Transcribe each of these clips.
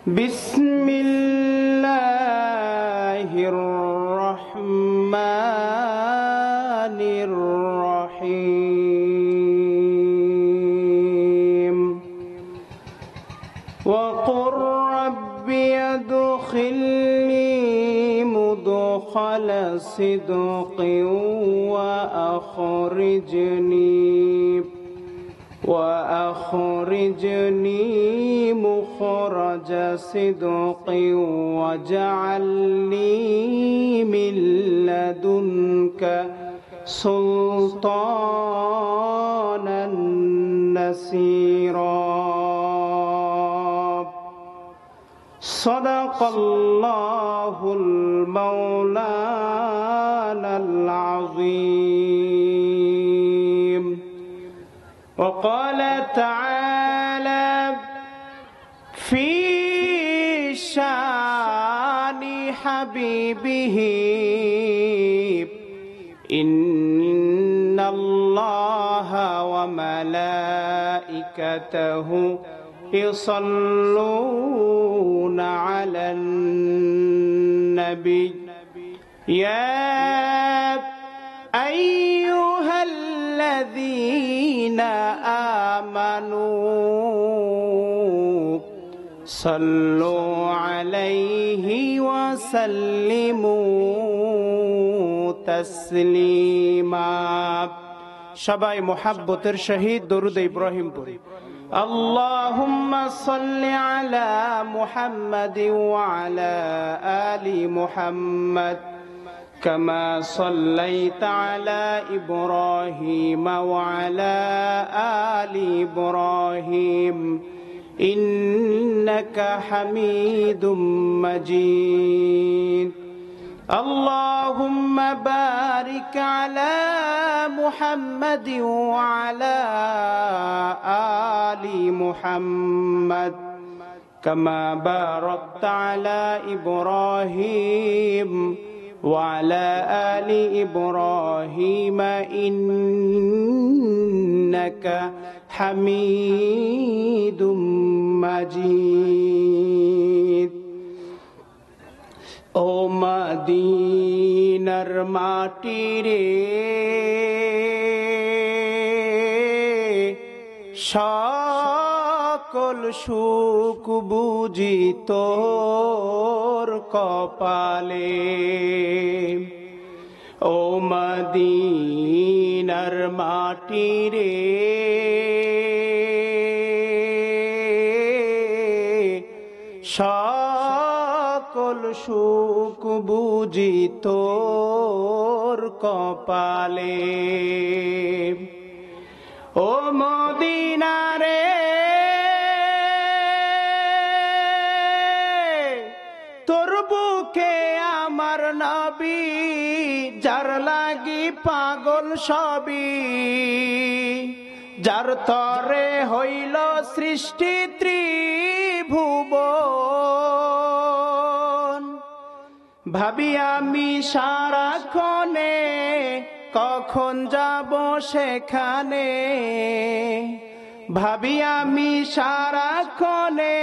বিসমিল্লাহির রহমানির রহিম وقل رب ادخلني مدخل صدق وأخرجني مخرج صدق واجعل لي من لدنك سلطانا نصيرا صدق الله المولانا العظيم وقال تعالى في شان حبيبه إن الله وملائكته يصلون على النبي يا أيها الذين آمنوا صلوا عليه وسلموا تسليما সবাই মোহাব্বতের সহিত দরুদ ইব্রাহিম পড়ি اللهم صل على محمد وعلى آل محمد كما صليت على إبراهيم وعلى آل إبراهيم إنك حميد مجيد اللهم بارك على محمد وعلى آل محمد كما باركت على إبراهيم وعلى آل إبراهيم إنك حميد مجيد ও মদিনার মাটি রে সকল সুখ বুঝি তোর কপালে ও মদিনার মাটি রে সকল সুখ বুঝি তোর কপালে ও মদিনা রে তোর বুকে আমার নবী যার লাগি পাগল সবই যার তরে হইল সৃষ্টি ত্রিভুবন ভাবি আমি সারাক্ষণে কখন যাব সেখানে ভাবি আমি সারাক্ষণে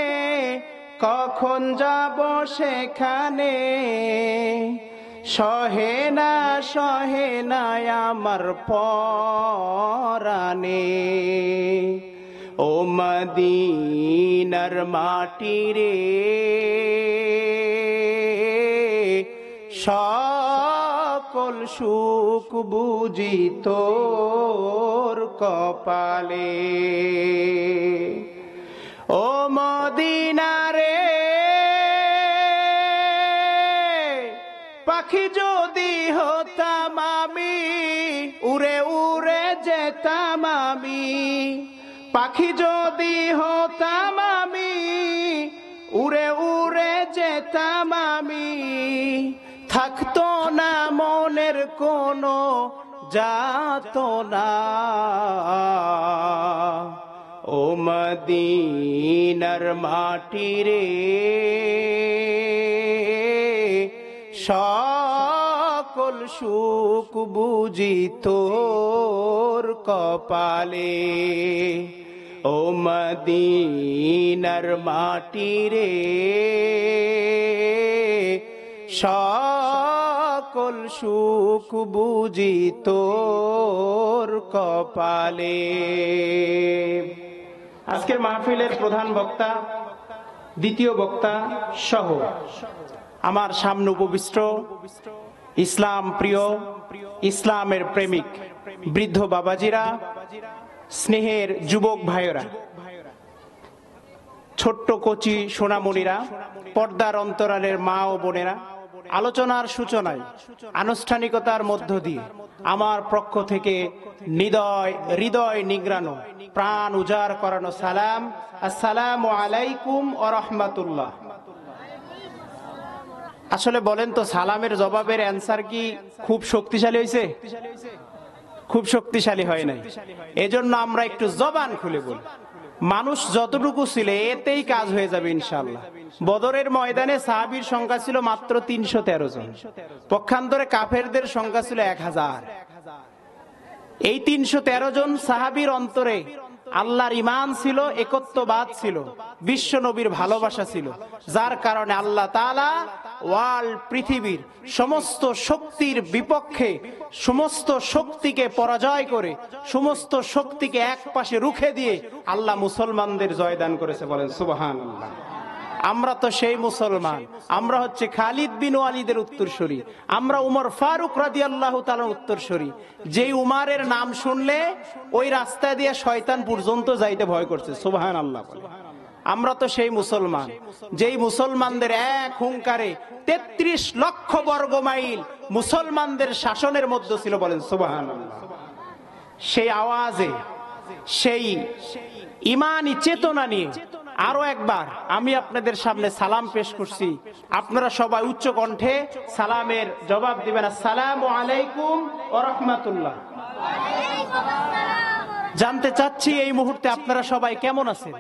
কখন যাব সেখানে সহে না আমার পরানে ও মদিনার মাটি রে সকল সুখ বুঝি তোর কপালে ও মদিনা রে পাখি যদি হতাম আমি উড়ে উড়ে যেতাম আমি পাখি যদি হতাম আমি উড়ে উড়ে যেতাম আমি থাকতো না মনের কোনো যাতনা ও মদিনার মাটি রে সকল সুখ বুঝি তোর কপালে ও মদিনার মাটি রে সকল সুখ বুঝি তোর কপালে। আজকের মাহফিলের প্রধান বক্তা, দ্বিতীয় বক্তা সহ আমার সামনে উপবিষ্ট ইসলাম প্রিয়, ইসলামের প্রেমিক বৃদ্ধ বাবাজিরা, স্নেহের যুবক ভাইয়েরা, ছোট্ট কচি সোনামণিরা, পর্দার অন্তরালের মা ও বোনেরা, আলোচনার সূচনায় আনুষ্ঠানিকতার মধ্য দিয়ে আমার পক্ষ থেকে হৃদয় নিংড়ানো, প্রাণ উজাড় করানো সালাম, আসসালামু আলাইকুম ওয়া রাহমাতুল্লাহ। আসলে বলেন তো, সালামের জবাবের অ্যান্সার কি খুব শক্তিশালী হয়েছে? খুব শক্তিশালী হয় নাই। এজন্য আমরা একটু জবান খুলে বলি, মানুষ যতটুকু ছিল এতেই কাজ হয়ে যাবে ইনশাআল্লাহ। বদরের ময়দানে সাহাবীর সংখ্যা ছিল মাত্র 313 জন, পক্ষান্তরে কাফেরদের সংখ্যা ছিল 1000। এই 313 জন সাহাবীর অন্তরে আল্লাহর ঈমান ছিল, একত্ববাদ ছিল, বিশ্ব নবীর ভালোবাসা ছিল, যার কারণে আল্লাহ তাআলা পৃথিবীর সমস্ত শক্তির বিপক্ষে, সমস্ত শক্তিকে পরাজয় করে, সমস্ত শক্তিকে এক পাশে রুখে দিয়ে আল্লাহ মুসলমানদের জয়দান করেছে। বলেন সুবহানাল্লাহ। আমরা তো সেই মুসলমান, আমরা হচ্ছে খালিদ বিন ওয়ালিদের উত্তরসূরি, আমরা উমর ফারুক রাদিয়াল্লাহু তাআলার উত্তরসূরি, যেই উমারের নাম শুনলে ওই রাস্তা দিয়ে শয়তান পর্যন্ত যাইতে ভয় করছে। সুবহানাল্লাহ। আমরা তো সেই মুসলমান, যেই মুসলমানদের এক হুঙ্কারে 33 লক্ষ বর্গ মাইল মুসলমানদের শাসনের মধ্যে ছিল। বলেন সুবহানাল্লাহ। সেই আওয়াজে, সেই ঈমানি চেতনা নিয়ে আরো একবার আমি আপনাদের সামনে সালাম পেশ করছি। আপনারা সবাই উচ্চ কণ্ঠে সালামের জবাব দিবেন, আসসালামু আলাইকুম ওয়া রাহমাতুল্লাহ। জানতে চাচ্ছি এই মুহূর্তে আপনারা সবাই কেমন আছেন?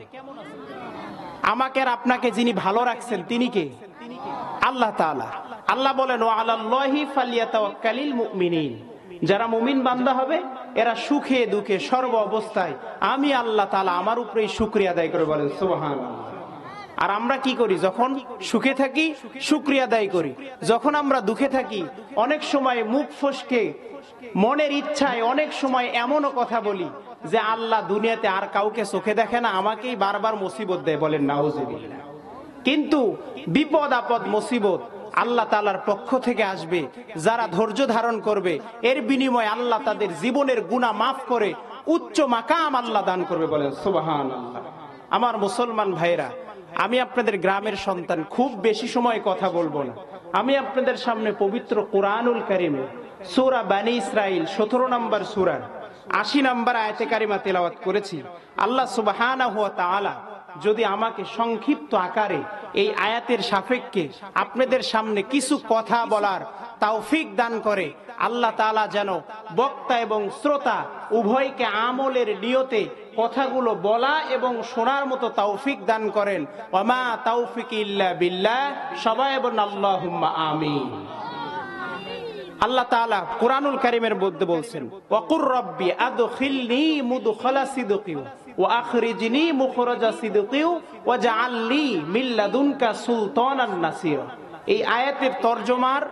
আমাকে আর আপনাকে যিনি ভালো রাখছেন তিনি কে? আল্লাহ তাআলা। আল্লাহ বলেন, ওয়া আলাল্লাহি ফালিয়াতাওয়াক্কালিল মুমিনিন। যারা মুমিন বান্দা হবে এরা সুখে দুঃখে সর্ব অবস্থায় আমি আল্লাহ তাআলা আমার উপরে শুকরিয়া আদায় করে। বলেন সুবহানাল্লাহ। আর আমরা কি করি? যখন সুখে থাকি শুকরিয়া আদায় করি, যখন আমরা দুঃখে থাকি অনেক সময় মুখ ফসকে মনের ইচ্ছায় অনেক সময় এমনও কথা বলি যে আল্লাহ দুনিয়াতে আর কাউকে চোখে দেখে না, আমাকেই বারবার মুসিবত দেয়। বলেন নাউজুবিল্লাহ। কিন্তু বিপদ আপদ মুসিবত আল্লাহ তাআলার পক্ষ থেকে আসবে, যারা ধৈর্য ধারণ করবে এর বিনিময়ে আল্লাহ তাদের জীবনের গুনাহ মাফ করে উচ্চ মাকাম আল্লাহ দান করবে। বলেন সুবহানাল্লাহ। আমার মুসলমান ভাইরা, আমি আপনাদের গ্রামের সন্তান, খুব বেশি সময় কথা বলবো না। আমি আপনাদের সামনে পবিত্র কোরআনুল কারীমে সূরা বনী ইসরাইল 17 নম্বর সূরার 80 নম্বর আয়াতে কারিমা তেলাওয়াত করেছি। আল্লাহ সুবহানাহু ওয়া তাআলা যদি আমাকে সংক্ষিপ্ত আকারে এই আয়াতের সাপেক্ষে আপনাদের সামনে কিছু কথা বলার তৌফিক দান করে, আল্লাহ তাআলা যেন বক্তা এবং শ্রোতা উভয়কে আমলের নিয়তে কথাগুলো বলা এবং শোনার মতো তৌফিক দান করেন। ওয়া মা তাওফিক ইল্লা বিল্লাহ। সবাই বলুন আল্লাহুম্মা আমিন। আল্লাহ তাআলা কোরআনুল কারীমের মধ্যে বলছেন, ওয়াকুর রব্বি আদখিলনি মুদখালা সিদকিন ওয়া আখরিজনি মুখরাজা সিদকিন ওয়াজআলনি মিন লাদুনকা সুলতানান নাসিরা। এই আয়াতের তরজমার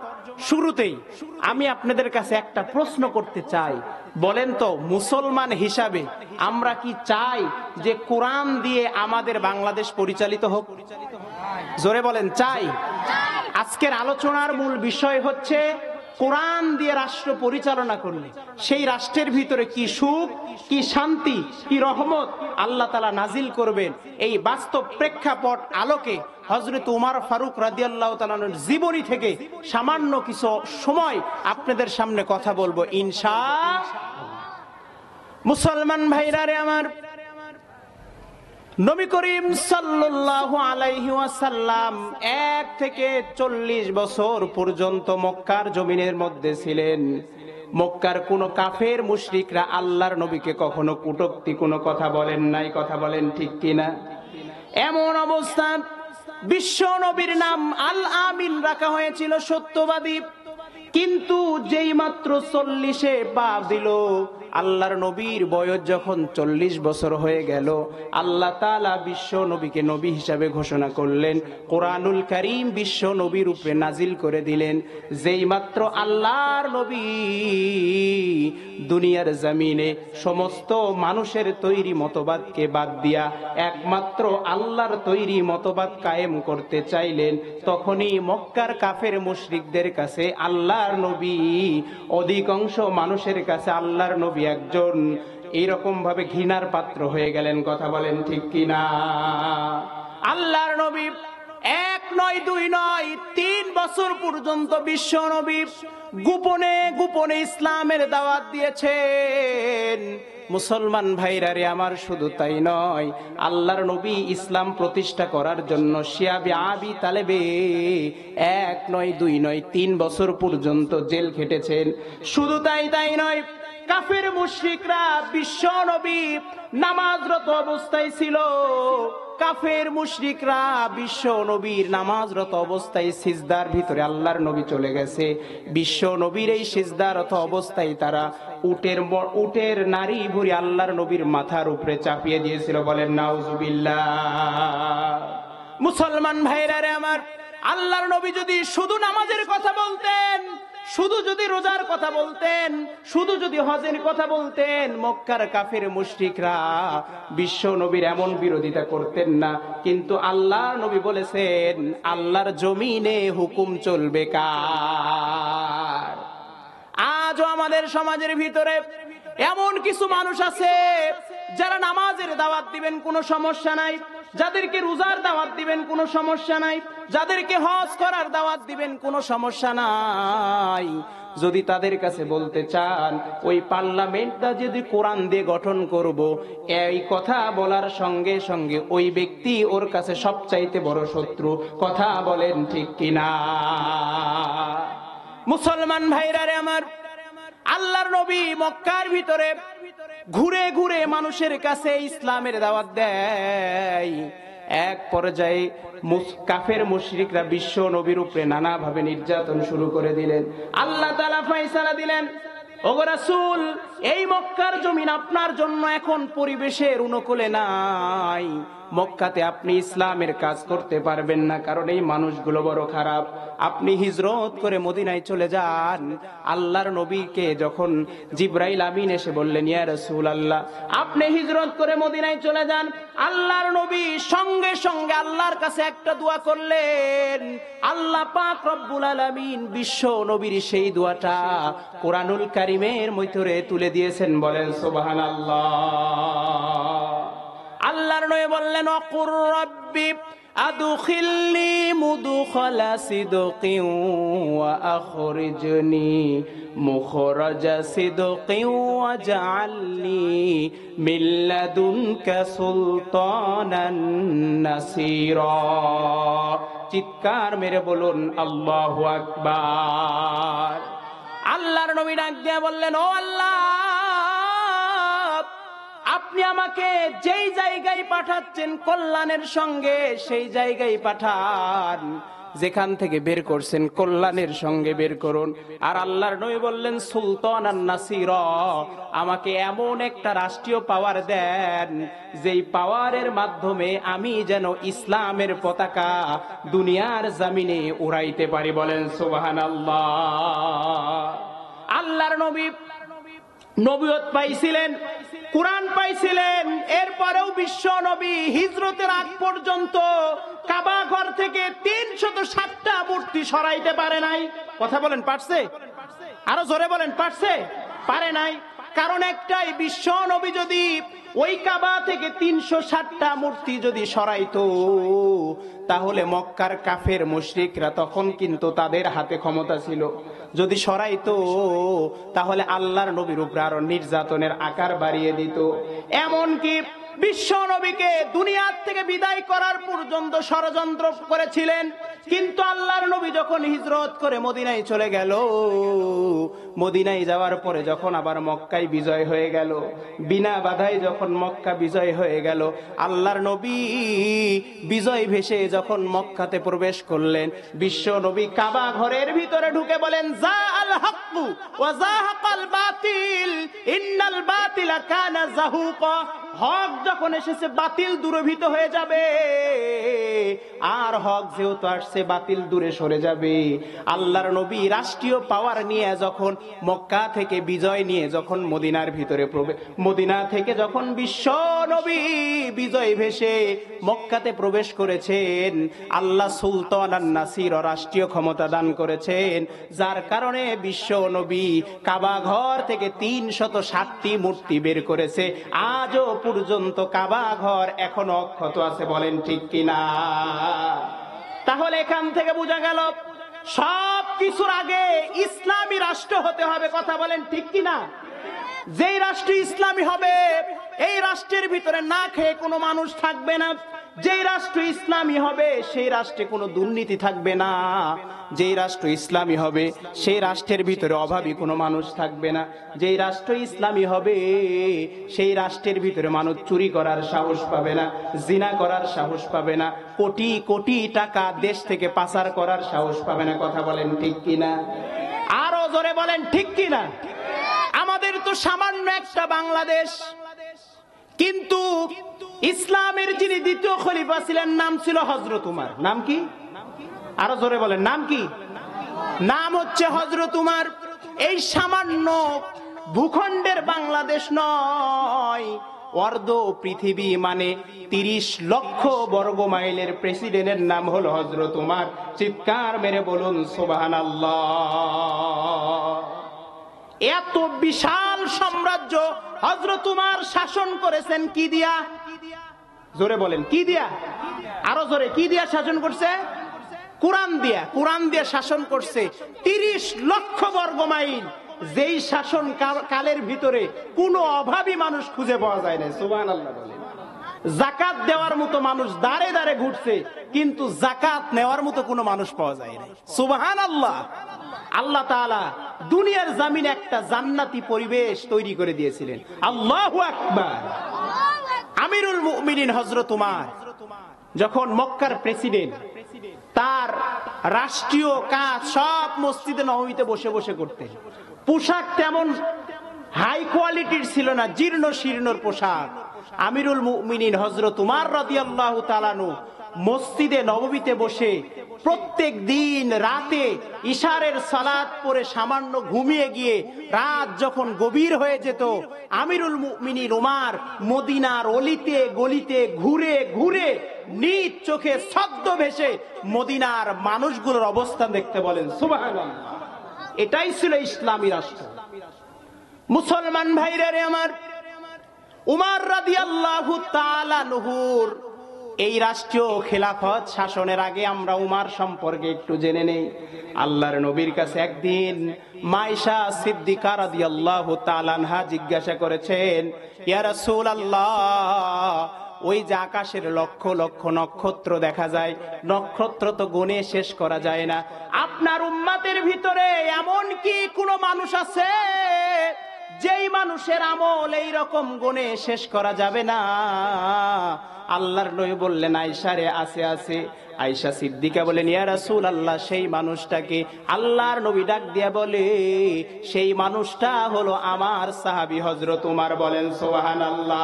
শুরুতেই আমি আপনাদের কাছে একটা প্রশ্ন করতে চাই। বলেন তো, মুসলমান হিসাবে আমরা কি চাই যে কোরআন দিয়ে আমাদের বাংলাদেশ পরিচালিত হোক? জোরে বলেন, চাই। আজকের আলোচনার মূল বিষয় হচ্ছে কোরআন দিয়ে রাষ্ট্র পরিচালনা করলে সেই রাষ্ট্রের ভিতরে কি সুখ, কি শান্তি, কি রহমত আল্লাহ তাআলা নাজিল করবেন। এই বাস্তব প্রেক্ষাপট আলোকে হযরত উমর ফারুক রাদিয়াল্লাহু তাআলার জীবনী থেকে সামান্য কিছু সময় আপনাদের সামনে কথা বলবো ইনশাআল্লাহ। মুসলমান ভাইরা রে আমার, নবী করিম সাল্লাল্লাহু আলাইহি ওয়াসাল্লাম 1 থেকে 40 বছর পর্যন্ত মক্কার জমিনের মধ্যে ছিলেন। মক্কার কোন কাফের মুশরিকরা আল্লাহর নবীকে কখনো কটূক্তি কোনো কথা বলেন নাই। কথা বলেন ঠিক কিনা? এমন অবস্থা বিশ্ব নবীর নাম আল আমিন রাখা হয়েছিল, সত্যবাদী। কিন্তু যেই মাত্র 40-এ পা দিল, আল্লাহর নবীর বয়স যখন 40 বছর হয়ে গেল, আল্লাহ তাআলা বিশ্ব নবীকে নবী হিসাবে ঘোষণা করলেন। কোরআনুল কারীম বিশ্ব নবীর উপরে নাজিল করে দিলেন। যেই মাত্র আল্লাহর নবী দুনিয়ার জমিনে সমস্ত মানুষের তৈরি মতবাদকে বাদ দিয়া একমাত্র আল্লাহর তৈরি মতবাদ কায়েম করতে চাইলেন, তখনই মক্কার কাফের মুশরিকদের কাছে আল্লাহর নবী, অধিকাংশ মানুষের কাছে আল্লাহর নবী একজন এইরকম ভাবে ঘৃণার পাত্র হয়ে গেলেন। কথা বলেন ঠিক কিনা? আল্লাহর নবী 1 নয় 2 নয় 3 বছর পর্যন্ত বিশ্ব নবী গোপনে গোপনে ইসলামের দাওয়াত দিয়েছেন। মুসলমান ভাইরা রে আমার, শুধু তাই নয়, আল্লাহর নবী ইসলাম প্রতিষ্ঠা করার জন্য শিয়াবে আবি তালেবে 1 নয় 2 নয় 3 বছর পর্যন্ত জেল খেটেছেন। শুধু তাই নয়, কাফের মুশরিকরা বিশ্ব নবী নামাজরত অবস্থায় ছিল, কাফের মুশরিকরা বিশ্ব নবীর নামাজরত অবস্থায় সিজদার ভিতরে আল্লাহর নবী চলে গেছে। বিশ্ব নবীর এই সিজদারত অবস্থায় তারা উটের নারী ভুঁড়ি আল্লাহর নবীর মাথার উপরে চাপিয়ে দিয়েছিল। বলেন নাউজুবিল্লাহ। মুসলমান ভাইরা রে আমার, আল্লাহর নবী যদি শুধু নামাজের কথা বলতেন, শুধু যদি রোজার কথা বলতেন, শুধু যদি হজের কথা বলতেন, মক্কার কাফের মুশরিকরা বিশ্ব নবীর এমন বিরোধিতা করতেন না। কিন্তু আল্লাহর নবী বলেছেন, আল্লাহর জমিনে হুকুম চলবে কার? আজও আমাদের সমাজের ভিতরে এমন কিছু মানুষ আছে যারা নামাজের দাওয়াত দিবেন কোনো সমস্যা নাই, যাদেরকে রোজার দাওয়াত দিবেন কোনো সমস্যা নাই, যাদেরকে হজ করার দাওয়াত দিবেন কোনো সমস্যা নাই। যদি তাদের কাছে বলতে চান ওই পার্লামেন্টটা যদি কোরআন দিয়ে গঠন করব, এই কথা বলার সঙ্গে সঙ্গে ওই ব্যক্তি ওর কাছে সবচাইতে বড় শত্রু। কথা বলেন ঠিক কিনা? মুসলমান ভাইরা রে আমার, আল্লাহর নবী মক্কার ভিতরে ঘুরে ঘুরে মানুষের কাছে ইসলামের দাওয়াত দেয়। এক পর্যায়ে কাফের মুশরিকরা বিশ্ব নবীর উপরে নানাভাবে নির্যাতন শুরু করে দিলেন। আল্লাহ তাআলা ফয়সালা দিলেন, ওগো রাসূল, এই মক্কার জমিন আপনার জন্য এখন পরিবেশের অনুকূলে নাই। মক্কাতে আপনি ইসলামের কাজ করতে পারবেন না, কারণ এই মানুষগুলো বড় খারাপ। আপনি হিজরত করে মদিনায় চলে যান। আল্লাহর নবীকে যখন জিবরাইল আমিন এসে বললেন, ইয়া রাসূলুল্লাহ, আপনি হিজরত করে মদিনায় চলে যান, আল্লাহর নবী সঙ্গে সঙ্গে আল্লাহর কাছে একটা দোয়া করলেন। আল্লাহ পাক রব্বুল আলামিন বিশ্ব নবীর সেই দোয়াটা কোরআনুল কারীমের মধ্যে তুলে দিয়েছেন। বলেন সুবহানাল্লাহ। আল্লাহর নবী বললেন, অকুর রব্বি আদখিলনি মুদখালা সিদকিন ওয়া আখরিজনি মুখরাজা সিদকিন ওয়াজআলনি মিন লাদুনকা সুলতানান নাসীরা। চিৎকার মেরে বলুন আল্লাহু আকবার। আল্লাহর নবী ডাক দিয়ে বললেন, ও আল্লাহ, আপনি আমাকে যেই জায়গায় পাঠাচ্ছেন কল্যাণের সঙ্গে সেই জায়গায় পাঠান, যেখান থেকে বের করছেন কল্যাণের সঙ্গে বের করুন। আর আল্লাহর নবী বললেন, সুলতানান নাসীরা, আমাকে এমন একটা রাষ্ট্রীয় পাওয়ার দেন যেই পাওয়ারের মাধ্যমে আমি যেন ইসলামের পতাকা দুনিয়ার জমিনে উড়াইতে পারি। বলেন সুবহানাল্লাহ। আল্লাহর নবী নবুয়ত পাইছিলেন, কুরআন পাইছিলেন, এরপরেও বিশ্ব নবী হিজরতের আগ পর্যন্ত কাবা ঘর থেকে 307টা মূর্তি সরাইতে পারে নাই। কথা বলেন, পারছে? আরো জোরে বলেন, পারছে? পারে নাই। কারণ একটাই, বিশ্ব নবী যদি ওই কাবা থেকে 360টা মূর্তি যদি সরাইতো, তাহলে মক্কার কাফের মুশরিকরা তখন কিন্তু তাদের হাতে ক্ষমতা ছিল। যদি সরাইতো তাহলে আল্লাহর নবীর উপর আরো নির্যাতনের আকার বাড়িয়ে দিত। এমনকি বিশ্ব নবীকে দুনিয়ার থেকে বিদায় করার পর্যন্ত ষড়যন্ত্র করেছিলেন। কিন্তু আল্লাহর নবী যখন হিজরত করে মদিনায় চলে গেল, মদিনায় যাওয়ার পরে যখন আবার মক্কায় বিজয় হয়ে গেল, বিনা বাধায় যখন মক্কা বিজয় হয়ে গেল, আল্লাহর নবী বিজয় ভেসে যখন মক্কাতে প্রবেশ করলেন, বিশ্ব নবী কাবা ঘরের ভিতরে ঢুকে বলেন, যা আল হাক্কু ওয়া যাহাকাল বাতিল ইন্নাল বাতিলা কানা যাহুকা। হক যখন এসেছে বাতিল দূরভূত হয়ে যাবে, আর হক যেহেতু আসছে বাতিল দূরে সরে যাবে। আল্লাহর নবী রাষ্ট্রীয় পাওয়ার নিয়ে যখন মক্কা থেকে বিজয় নিয়ে যখন মদিনার ভিতরে মদিনা থেকে যখন বিশ্ব নবী বিজয় ভেসে মক্কাতে প্রবেশ করেছেন, আল্লাহ সুলতান আর নাসির রাষ্ট্রীয় ক্ষমতা দান করেছেন, যার কারণে বিশ্ব নবী কাবা ঘর থেকে 360টি মূর্তি বের করেছে। আজও পর্যন্ত কাবা ঘর এখনো অক্ষত আছে, বলেন ঠিক কিনা? তাহলে এখান থেকে বোঝা গেল সব কিছুর আগে ইসলামী রাষ্ট্র হতে হবে, কথা বলেন ঠিক কিনা? যেই রাষ্ট্র ইসলামী হবে, এই রাষ্ট্রের ভিতরে না খেয়ে কোনো মানুষ থাকবে না। যেই রাষ্ট্র ইসলামী হবে, সেই রাষ্ট্রে কোনো দুর্নীতি থাকবে না। যেই রাষ্ট্র ইসলামী হবে, সেই রাষ্ট্রের ভিতরে অভাবী কোনো মানুষ থাকবে না। যেই রাষ্ট্র ইসলামী হবে, সেই রাষ্ট্রের ভিতরে মানুষ চুরি করার সাহস পাবে না, জিনা করার সাহস পাবে না, কোটি কোটি টাকা দেশ থেকে পাচার করার সাহস পাবে না, কথা বলেন ঠিক কিনা? আরো জোরে বলেন ঠিক কিনা? আমাদের তো সামান্য একটা বাংলাদেশ, কিন্তু ইসলামের যিনি দ্বিতীয় খলিফা ছিলেন নাম ছিল হযরত উমর। নাম কি? আরো জোরে বলেন, নাম কি? নাম হচ্ছে হযরত উমর। এই সামান্য ভূখণ্ডের বাংলাদেশ নয়, অর্ধ পৃথিবী মানে 30 লক্ষ বর্গ মাইলের প্রেসিডেন্টের নাম হলো হযরত উমর। চিৎকার মেরে বলুন সুবহানাল্লাহ। এত বিশাল সাম্রাজ্য হযরত উমর শাসন করেছেন কি দিয়া? জোরে বলেন, কি দিয়া? আরো জোরে, কি দিয়া শাসন করছে? কোরআন দিয়া। কোরআন দিয়ে শাসন করছে 30 লক্ষ বর্গ মাইল। যেই শাসন কালের ভিতরে কোনো অভাবী মানুষ খুঁজে পাওয়া যায় না, সুবহানাল্লাহ বলেন। যাকাত দেওয়ার মতো মানুষ দাঁড়ে দাঁড়ে ঘুরছে, কিন্তু যাকাত নেওয়ার মতো কোনো মানুষ পাওয়া যায় না, সুবহানাল্লাহ। আল্লাহ তাআলা দুনিয়ার জমিনে একটা জান্নাতি পরিবেশ তৈরি করে দিয়েছিলেন। আল্লাহু আকবার। আমিরুল মুমিনিন হযরত উমর যখন মক্কার প্রেসিডেন্ট, তার রাষ্ট্রীয় কাজ সব মসজিদে নববীতে বসে বসে করতেন। পোশাক তেমন হাই কোয়ালিটির ছিল না, জীর্ণ শীর্ণর পোশাক। আমিরুল মুমিনিন হযরত উমর রাদিয়াল্লাহু তাআলা আনহু মসজিদে নববীতে বসে প্রত্যেক দিন রাতে ইশারের সালাত পড়ে সামান্য ঘুমিয়ে গিয়ে রাত যখন গভীর হয়ে যেত, আমিরুল মুমিনিন উমর মদিনার অলিতে গলিতে ঘুরে ঘুরে নিজ চোখে ছদ্মবেশে মদিনার মানুষগুলোর অবস্থান দেখতে, বলেন সুবহানাল্লাহ। এটাই ছিল ইসলামী রাষ্ট্র। মুসলমান ভাইরা রে আমার, উমর রাদিয়াল্লাহু তাআলা আনহুর এই রাষ্ট্রীয় খেলাফত শাসনের আগে আমরা উমর সম্পর্কে একটু জেনে নেই। আল্লাহর নবীর কাছে একদিন মায়েশা সিদ্দিকা রাদিয়াল্লাহু তাআলা আনহা জিজ্ঞাসা করেছেন, ইয়া রাসূলুল্লাহ, ওই যে আকাশের লক্ষ লক্ষ নক্ষত্র দেখা যায়, নক্ষত্র তো গুণে শেষ করা যায় না, আপনার উম্মতের ভিতরে এমন কি কোনো মানুষ আছে যেই মানুষের আমল এই রকম গুণে শেষ করা যাবে না? আল্লাহর নবী বললেন, আয়েশা রে, আছে আছে। আয়েশা সিদ্দিকা বলেন, ইয়া রাসূলুল্লাহ, সেই মানুষটাকে? আল্লাহর নবী ডাক দিয়া বলে, সেই মানুষটা হলো আমার সাহাবী হযরত উমর, বলেন সুবহানাল্লাহ।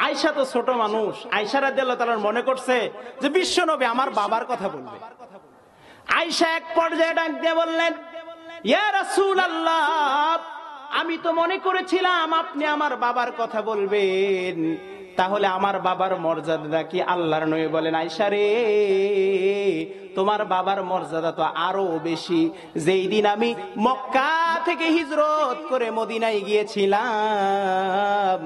আয়েশা তো ছোট মানুষ, আয়েশা রাদিয়াল্লাহু তাআলা মনে করছে যে বিশ্বনবী আমার বাবার কথা বলবে। আয়েশা এক পর্যায়ে ডাক দিয়ে বললেন, ইয়া রাসূলুল্লাহ, আমি তো মনে করেছিলাম আপনি আমার বাবার কথা বলবেন, তাহলে আমার বাবার মর্যাদা কি? আল্লাহর নবী বলেন, আয়েশা রে, তোমার বাবার মর্যাদা তো আরো বেশি। যেই দিন আমি মক্কা থেকে হিজরত করে মদিনায় গিয়েছিলাম,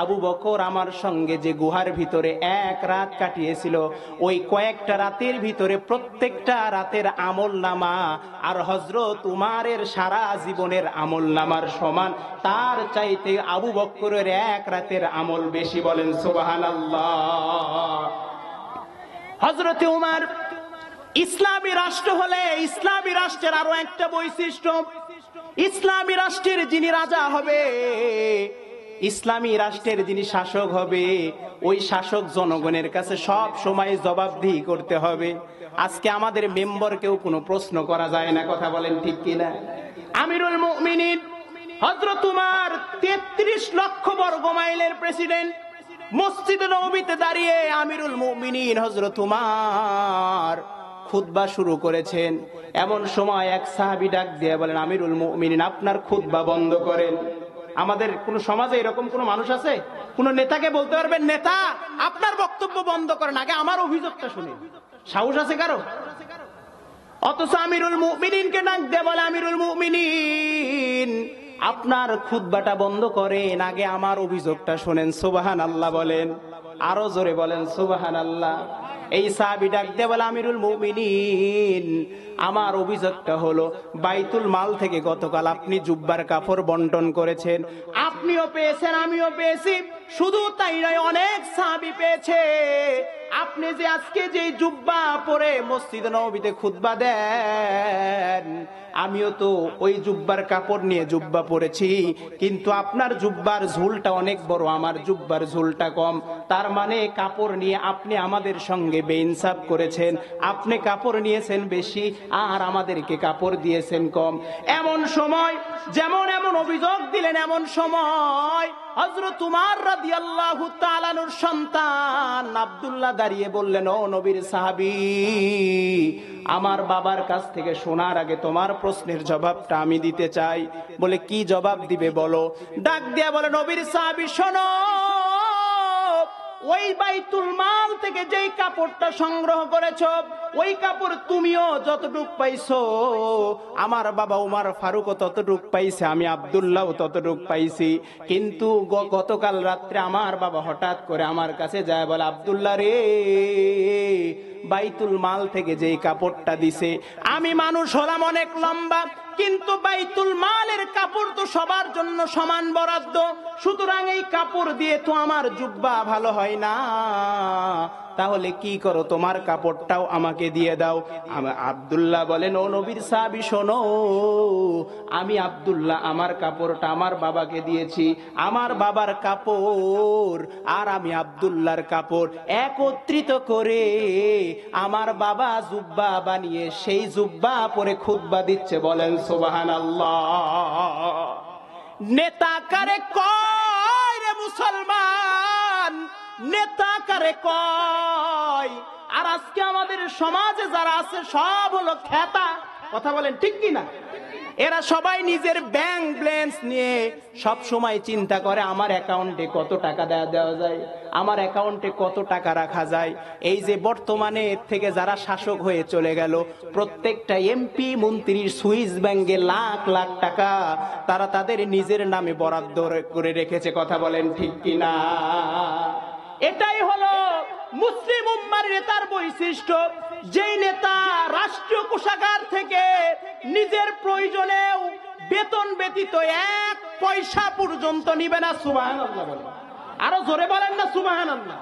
আবু বকর আমার সঙ্গে যে গুহার ভিতরে এক রাত কাটিয়েছিল, ওই কয়েকটা রাতের ভিতরে প্রত্যেকটা রাতের আমল নামা আর হযরত উমরের সারা জীবনের আমল নামার সমান, তার চাইতে আবু বকরের এক রাতের আমল বেশি, বলেন সুবহানাল্লাহ। হযরত উমর ইসলামী রাষ্ট্র হলে ইসলামী রাষ্ট্রের আরো একটা বৈশিষ্ট্য, ইসলামী রাষ্ট্রের যিনি রাজা হবে, ইসলামী রাষ্ট্রের যিনি শাসক হবে, ওই শাসক জনগণের কাছে সব সময় জবাবদিহি করতে হবে। আজকে আমাদের মেম্বারকেও কোনো প্রশ্ন করা যায় না, কথা বলেন ঠিক কিনা? আমিরুল মুমিনিন হযরত উমর 33 লক্ষ বর্গ মাইলের প্রেসিডেন্ট, মসজিদে নববীতে দাঁড়িয়ে আমিরুল মুমিনিন হযরত উমর খুতবা শুরু করেছেন। এমন সময় এক সাহাবী ডাক দিয়ে বলেন, আমিরুল মুমিনিন আপনার খুতবা বন্ধ করেন। আমাদের কোন সমাজে এরকম কোন মানুষ আছে? কোন নেতাকে বলতে পারবেন, নেতা আপনার বক্তব্য বন্ধ করেন, আগে আমার অভিযোগটা শুনুন? সাহস আছে কারো? অথচ আমিরুল মুমিনিনকে ডাক দিয়ে বলে, আমিরুল মুমিনিন আপনার খুতবাটা বন্ধ করেন, আগে আমার অভিযোগটা শুনেন। সুবহানাল্লাহ বলেন, আরো জোরে বলেন সুবহানাল্লাহ। এই সাহাবী ডাক দিয়ে বলে, আমিরুল মুমিনিন আমার অভিযোগটা হলো, বাইতুল মাল থেকে গতকাল আপনি জুব্বার কাপড় বন্টন করেছেন, আপনিও পেয়েছেন আমিও পেয়েছি, শুধু তাই নয় অনেক সাহাবী পেয়েছে। আপনি যে আজকে যে জুব্বা পরে মসজিদে নববীতে খুতবা দেন, আমিও তো ওই জুব্বার কাপড় নিয়ে জুব্বা পরেছি, কিন্তু আপনার জুব্বার ঝুলটা অনেক বড়, আমার জুব্বার ঝুলটা কম। তার মানে কাপড় নিয়ে আপনি আমাদের সঙ্গে বেইনসাফ করেছেন, আপনি কাপড় নিয়েছেন বেশি আর আমাদেরকে কাপড় দিয়েছেন কম। এমন সময় যেমন এমন অভিযোগ দিলেন, এমন সময় হযরত উমর রাদিয়াল্লাহু তাআলা আনহুর সন্তান আব্দুল্লাহ দাঁড়িয়ে বললেন, ও নবীর সাহাবী, আমার বাবার কাছ থেকে শোনার আগে তোমার প্রশ্নের জবাবটা আমি দিতে চাই। বলে, কি জবাব দিবে বলো? ডাক দিয়া বলে, নবীর সাহাবী শোনো, ওই বাইতুল মাল থেকে যেই কাপড়টা সংগ্রহ করেছো, ওই কাপড় তুমিও যতটুক পাইছো, আমার বাবা উমর ফারুকও ততটুক পাইছে, আমি আব্দুল্লাহও ততটুক পাইছি। কিন্তু গতকাল রাত্রে আমার বাবা হঠাৎ করে আমার কাছে যায়, বলে, আব্দুল্লাহ রে, বাইতুল মাল থেকে যেই কাপড়টা দিছে, আমি মানুষ হলাম অনেক লম্বা, কিন্তু বাইতুল মালের কাপড় তো সবার জন্য সমান বরাদ্দ, সুতরাং এই কাপড় দিয়ে তো আমার জুব্বা ভালো হয় না, তাহলে কি করো, তোমার কাপড়টাও আমাকে দিয়ে দাও। আব্দুল্লাহ বলেন, ও নবীর সাহাবী শোনো, আমি আব্দুল্লাহ আমার কাপড়টা আমার বাবাকে দিয়েছি, আমার বাবার কাপড় আর আমি আব্দুল্লাহর কাপড় একত্রিত করে আমার বাবা জুব্বা বানিয়ে সেই জুব্বা পরে খুতবা দিচ্ছে। বলেন সুবহানাল্লাহ। নেতা কারে কয় রে মুসলমান, নেতা কারে কয়? আর আজকে আমাদের সমাজে যারা আছে সব হলো খেতা, কথা বলেন ঠিক কিনা? এরা সবাই নিজের ব্যাংক ব্যালেন্স নিয়ে সব সময় চিন্তা করে, আমার অ্যাকাউন্টে কত টাকা দেওয়া যায়, আমার অ্যাকাউন্টে কত টাকা রাখা যায়। এই যে বর্তমানে এর থেকে যারা শাসক হয়ে চলে গেল, প্রত্যেকটা এমপি মন্ত্রীর সুইস ব্যাংকে লাখ লাখ টাকা তারা তাদের নিজের নামে বরাদ্দ করে রেখেছে, কথা বলেন ঠিক কিনা? এটাই হলো মুসলিম উম্মার নেতার বৈশিষ্ট্য। যেই নেতা রাষ্ট্রীয় কোষাগার থেকে নিজের প্রয়োজনেও বেতন ব্যতীত 1 পয়সা পর্যন্ত নিবে না, সুবহানাল্লাহ বলেন, আরো জোরে বলেন না সুবহানাল্লাহ।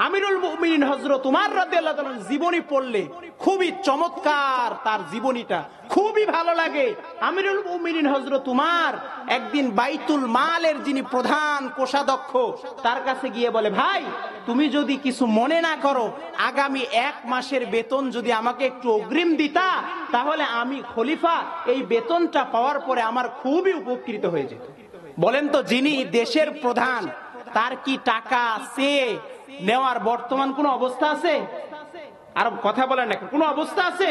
আমিরুল মুমিনিন হযরত উমর রাদিয়াল্লাহু তাআলার জীবনী পড়লে খুবই চমৎকার, তার জীবনীটা খুবই ভালো লাগে। আমিরুল মুমিনিন হযরত উমর একদিন বাইতুল মালের যিনি প্রধান কোষাধ্যক্ষ তার কাছে গিয়ে বলে, ভাই তুমি যদি কিছু মনে না করো, আগামী 1 মাসের বেতন যদি আমাকে একটু অগ্রিম দিতা, তাহলে আমি খলিফা এই বেতনটা পাওয়ার পরে আমার খুবই উপকৃত হয়ে যেত। বলেন তো, যিনি দেশের প্রধান তার কি টাকা আছে নেওয়ার বর্তমান কোন অবস্থা আছে? আর কথা বলেন না, কোন অবস্থা আছে?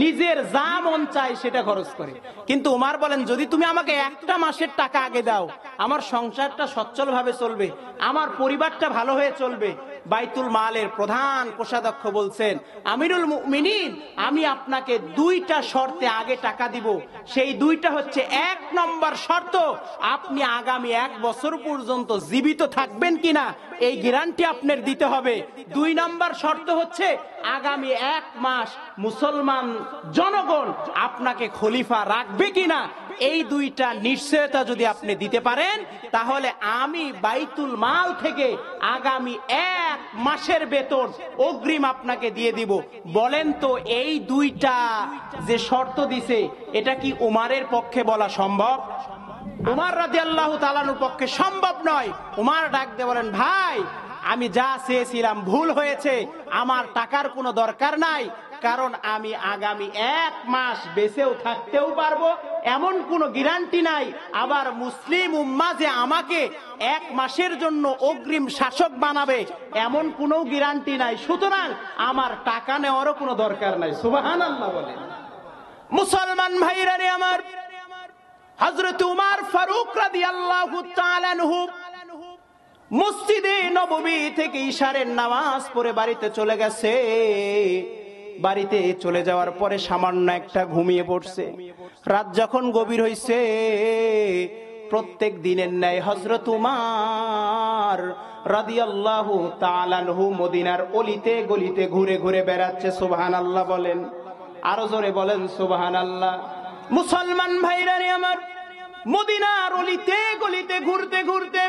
নিজের যা মন চায় সেটা খরচ করে। কিন্তু উমর বলেন, যদি তুমি আমাকে 1টা মাসের টাকা আগে দাও, আমার সংসারটা সচ্ছল ভাবে চলবে, আমার পরিবারটা ভালো হয়ে চলবে। বাইতুল মালের প্রধান কোষাধ্যক্ষ বলছেন, আমিরুল মুমিনিন, আমি আপনাকে 2টা শর্তে আগে টাকা দিব। সেই 2টা হচ্ছে, 1 নম্বর শর্ত, আপনি আগামী 1 বছর পর্যন্ত জীবিত থাকবেন কিনা এই গ্যারান্টি আপনার দিতে হবে। 2 নম্বর শর্ত হচ্ছে, আগামী 1 মাস মুসলমান জনগণ আপনাকে খলিফা রাখবে কিনা, এই 2টা নিশ্চয়তা যদি আপনি দিতে পারেন, তাহলে আমি বাইতুল মাল থেকে আগামী 1 মাসের বেতন অগ্রিম আপনাকে দিয়ে দিব। বলেন তো এই দুইটা যে শর্ত দিছে এটা কি উমারের পক্ষে বলা সম্ভব? উমার রাদিয়াল্লাহু তাআলার পক্ষে সম্ভব নয়। উমার ডাক দিয়ে বলেন, ভাই আমি যা চেয়েছিলাম ভুল হয়েছে, আমার টাকার কোনো দরকার নাই, কারণ আমি আগামী 1 মাস বেঁচেও থাকতেও পারবো এমন কোনো গ্যারান্টি নাই। আবার মুসলিম উম্মাহ যে আমাকে 1 মাসের জন্য অগ্রিম শাসক বানাবে এমন কোনো গ্যারান্টি নাই, সুতরাং আমার টাকা নেওয়ারও কোনো দরকার নাই। সুবহানাল্লাহ বলেন। মুসলমান ভাইরা রে আমার, হযরত উমর ফারুক রাদিয়াল্লাহু তাআলা আনহু মসজিদে নববী থেকে ইশারের নামাজ পড়ে বাড়িতে চলে গেছে। বাড়িতে চলে যাওয়ার পরে সামান্য একটা ঘুমিয়ে পড়ছে। রাত যখন গভীর হইছে, প্রত্যেক দিনের ন্যায় হযরত উমর রাদিয়াল্লাহু তাআলা আনহু মদিনার অলিতে গলিতে ঘুরে ঘুরে বেড়াচ্ছে। সুবহানাল্লাহ বলেন, আরো জোরে বলেন সুবহানাল্লাহ। মুসলমান ভাইরা রে আমার, মদিনার অলিতে গলিতে ঘুরতে ঘুরতে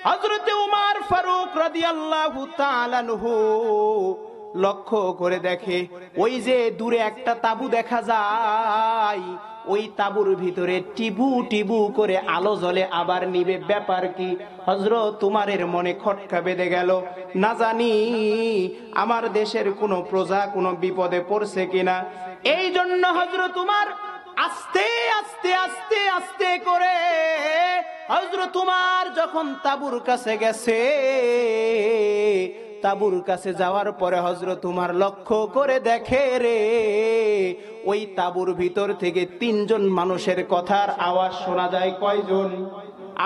হযরত উমর ফারুক রাদিয়াল্লাহু তাআলা আনহু লক্ষ্য করে দেখে ওই যে দূরে একটা তাবু দেখা যায়, ওই তাবুর ভিতরে টিবু টিবু করে আলো জ্বলে আবার নিবে। ব্যাপার কি? হযরত উমরের মনে খটকা বেঁধে গেল, না জানি আমার দেশের কোনো প্রজা কোনো বিপদে পড়ছে কিনা। এই জন্য হযরত উমর আস্তে আস্তে আস্তে আস্তে করে হযরত উমর যখন তাবুর কাছে গেছে, তাবুর কাছে যাওয়ার পরে হযরত উমর লক্ষ্য করে দেখে রে, ওই তাবুর ভিতর থেকে 3 জন মানুষের কথার আওয়াজ শোনা যায়। কয়জন?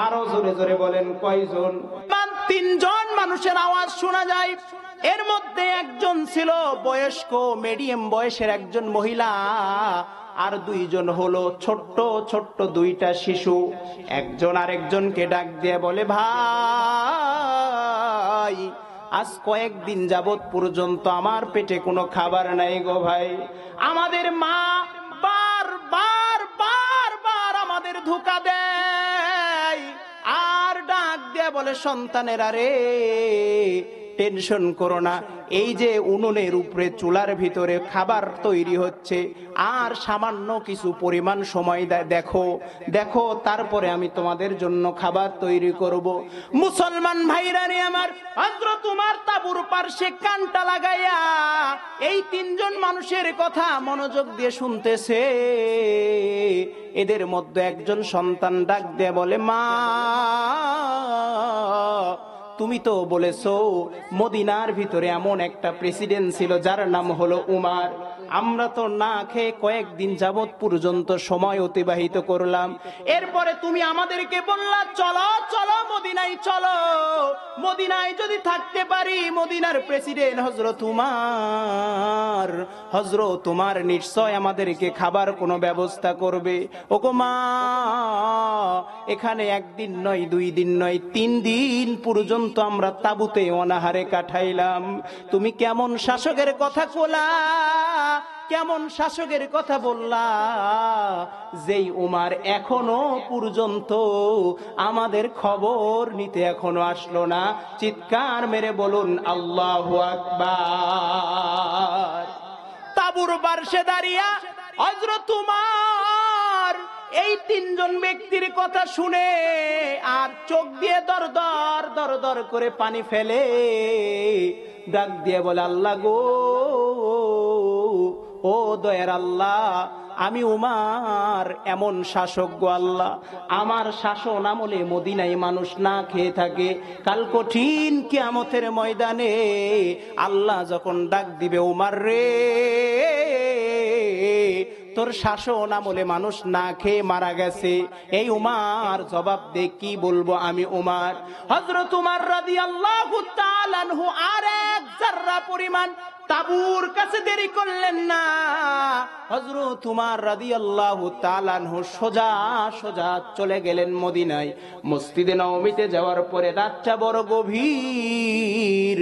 আরো জোরে জোরে বলেন, কয়জন? 3 জন মানুষের আওয়াজ শোনা যায়। এর মধ্যে একজন ছিল বয়স্ক, মিডিয়াম বয়সের একজন মহিলা, আর 2 জন হলো ছোট্ট ছোট্ট 2টা শিশু। একজন আরেকজনকে ডাক দিয়ে বলে, ভাই আজ কয়েকদিন যাবত পর্যন্ত আমার পেটে কোনো খাবার নাই গো ভাই। আমাদের মা বারবার বারবার আমাদের ধোঁকা দেয়, আর ডাক দিয়ে বলে, সন্তানেরা রে টেনশন করো না, এই যে উনুনের উপরে চুলার ভিতরে খাবার তৈরি হচ্ছে, আর সামান্য কিছু পরিমাণ সময় দেখো দেখো, তারপরে আমি তোমাদের জন্য খাবার তৈরি করব। মুসলমান ভাইরা রে আমার, হযরত উমর তাবুর পাশে কানটা লাগাইয়া এই 3 জন মানুষের কথা মনোযোগ দিয়ে শুনতেছে। এদের মধ্যে একজন সন্তান ডাক দিয়ে বলে, মা তুমি তো বলেছো মদিনার ভিতরে এমন একটা প্রেসিডেন্ট ছিল যার নাম হলো উমর, আমরা তো না খেয়ে কয়েকদিন যাবত পর্যন্ত সময় অতিবাহিত করলাম, এরপরে তুমি আমাদেরকে বললা চলো চলো মদিনায় চলো, মদিনায় যদি থাকতে পারি মদিনার প্রেসিডেন্ট হযরত উমর, হযরত উমর নিশ্চয় আমাদেরকে খাবার কোনো ব্যবস্থা করবে। ওগো মা, এখানে 1 দিন নয় 2 দিন নয় 3 দিন পর্যন্ত আমরা তাবুতে অনাহারে কাটাইলাম, তুমি কেমন শাসকের কথা কোলা, কেমন শাসকের কথা বললা, যেই উমর এখনো পর্যন্ত আমাদের খবর নিতে এখনো আসলো না। চিৎকার মেরে বলুন আল্লাহু আকবার। তাবুর পাশে দাঁড়িয়ে হযরত উমর এই 3 জন ব্যক্তির কথা শুনে আর চোখ দিয়ে দর দর দর দর করে পানি ফেলে, ডাক দিয়ে বলে, আল্লাহ গো, ও দয়ার আল্লাহ, আমি উমর এমন শাসক গো আল্লাহ, আমার শাসন আমলে মদিনায় মানুষ না খেয়ে থাকে, কাল কঠিন কিয়ামতের ময়দানে আল্লাহ যখন ডাক দিবে, উমর রে তোর শাসন আমলে মানুষ না খেয়ে মারা গেছে, এই উমর জবাব দে কি বলবো আমি উমর। হযরত উমর রাদিয়াল্লাহু তাআলা আনহু আর 1 যাররা পরিমাণ তাবুর কাছে দেরি করলেন না। হযরত উমর রাদিয়াল্লাহু তাআলা আনহু সোজা সোজা চলে গেলেন মদিনায়। মসজিদে নববীতে যাওয়ার পরে রাতটা বড় গভীর,